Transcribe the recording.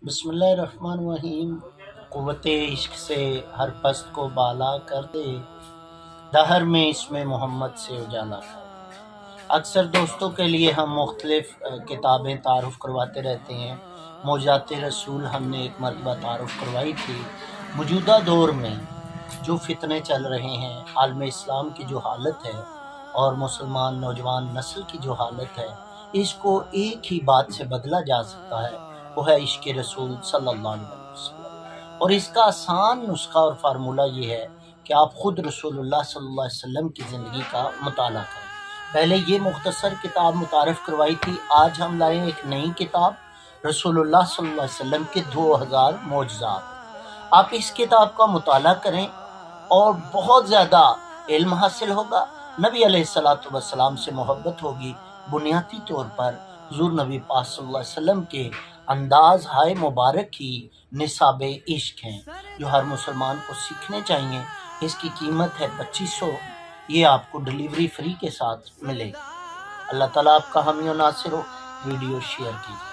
بسم اللہ الرحمن الرحیم۔ قوت عشق سے ہر پست کو بالا کر دے، دہر میں اس میں محمد سے اجالا کر۔ اکثر دوستوں کے لیے ہم مختلف کتابیں تعارف کرواتے رہتے ہیں۔ معجزات رسول ہم نے ایک مرتبہ تعارف کروائی تھی۔ موجودہ دور میں جو فتنے چل رہے ہیں، عالم اسلام کی جو حالت ہے اور مسلمان نوجوان نسل کی جو حالت ہے، اس کو ایک ہی بات سے بدلا جا سکتا ہے، وہ ہے عشق رسول صلی اللہ علیہ وسلم۔ اور اس کا آسان نسخہ اور فارمولہ یہ ہے کہ آپ خود رسول اللہ صلی اللہ علیہ وسلم کی زندگی کا مطالعہ کریں۔ پہلے یہ مختصر کتاب متعارف کروائی تھی، آج ہم لائیں ایک نئی کتاب، رسول اللہ صلی اللہ علیہ وسلم کے 2000 معجزات۔ آپ اس کتاب کا مطالعہ کریں اور بہت زیادہ علم حاصل ہوگا، نبی علیہ السلام سے محبت ہوگی۔ بنیادی طور پر حضور نبی پاک صلی اللہ علیہ وسلم کے انداز ہائے مبارک ہی نصاب عشق ہیں، جو ہر مسلمان کو سیکھنے چاہیے۔ اس کی قیمت ہے 2500، یہ آپ کو ڈلیوری فری کے ساتھ ملے گی۔ اللہ تعالیٰ آپ کا حامی و ناصر ہو۔ ویڈیو شیئر کیجیے۔